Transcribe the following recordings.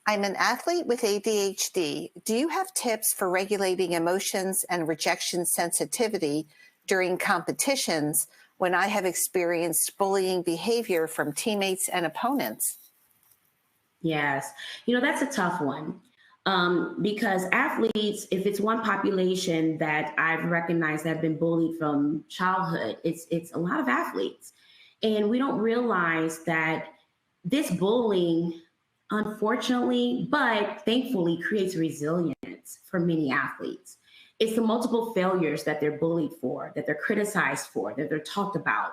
I'm an athlete with ADHD. Do you have tips for regulating emotions and rejection sensitivity during competitions when I have experienced bullying behavior from teammates and opponents? Yes. That's a tough one. Because athletes, if it's one population that I've recognized that have been bullied from childhood, it's a lot of athletes. And we don't realize that this bullying, unfortunately, but thankfully, creates resilience for many athletes. It's the multiple failures that they're bullied for, that they're criticized for, that they're talked about.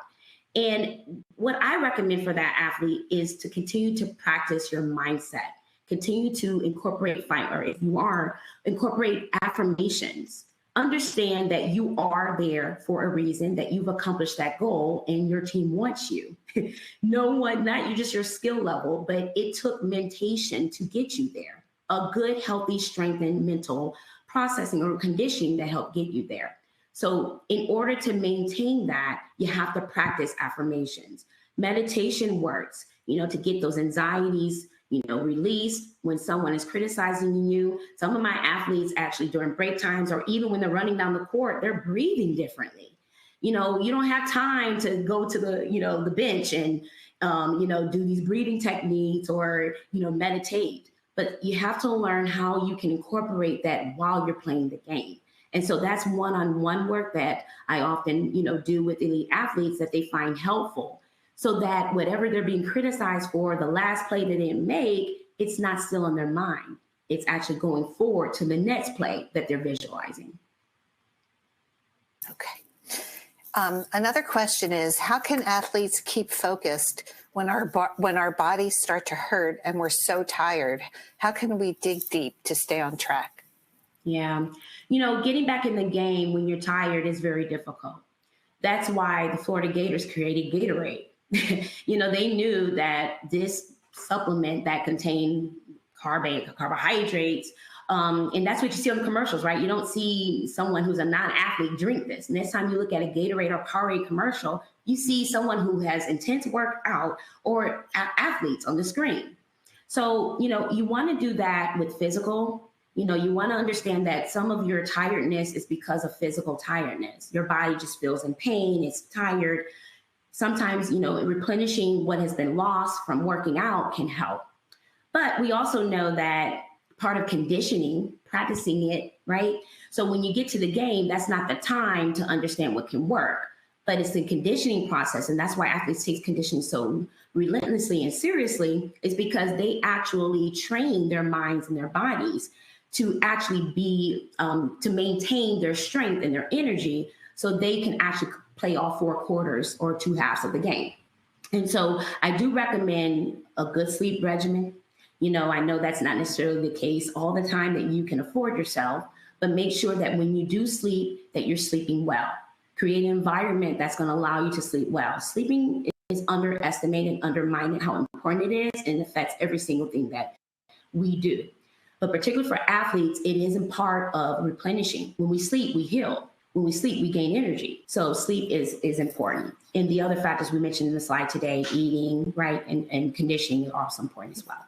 And what I recommend for that athlete is to continue to practice your mindset, continue to incorporate, or if you are, incorporate affirmations. Understand that you are there for a reason, that you've accomplished that goal and your team wants you. No one, not you, just your skill level, but it took mentation to get you there. A good, healthy, strengthened mental processing or conditioning that helped get you there. So in order to maintain that, you have to practice affirmations. Meditation works, to get those anxieties, released when someone is criticizing you. Some of my athletes actually during break times or even when they're running down the court, they're breathing differently. You don't have time to go to the bench and, do these breathing techniques or, meditate. But you have to learn how you can incorporate that while you're playing the game. And so that's one-on-one work that I often, do with elite athletes that they find helpful, so that whatever they're being criticized for, the last play they didn't make, it's not still in their mind. It's actually going forward to the next play that they're visualizing. Okay. Another question is, how can athletes keep focused when our bodies start to hurt and we're so tired? How can we dig deep to stay on track? Yeah. Getting back in the game when you're tired is very difficult. That's why the Florida Gators created Gatorade. They knew that this supplement that contained carbohydrates, and that's what you see on the commercials, right? You don't see someone who's a non-athlete drink this. Next time you look at a Gatorade or Powerade commercial, you see someone who has intense workout or athletes on the screen. So, you want to do that with physical. You want to understand that some of your tiredness is because of physical tiredness. Your body just feels in pain, it's tired. Sometimes, replenishing what has been lost from working out can help. But we also know that part of conditioning, practicing it, right? So when you get to the game, that's not the time to understand what can work, but it's the conditioning process. And that's why athletes take conditioning so relentlessly and seriously, is because they actually train their minds and their bodies to actually be, to maintain their strength and their energy so they can actually play all 4 quarters or 2 halves of the game. And so I do recommend a good sleep regimen. I know that's not necessarily the case all the time that you can afford yourself, but make sure that when you do sleep, that you're sleeping well. Create an environment that's going to allow you to sleep well. Sleeping is underestimated, undermined how important it is, and it affects every single thing that we do. But particularly for athletes, it is a part of replenishing. When we sleep, we heal. When we sleep, we gain energy. So sleep is important. And the other factors we mentioned in the slide today, eating, right, and conditioning are also important as well.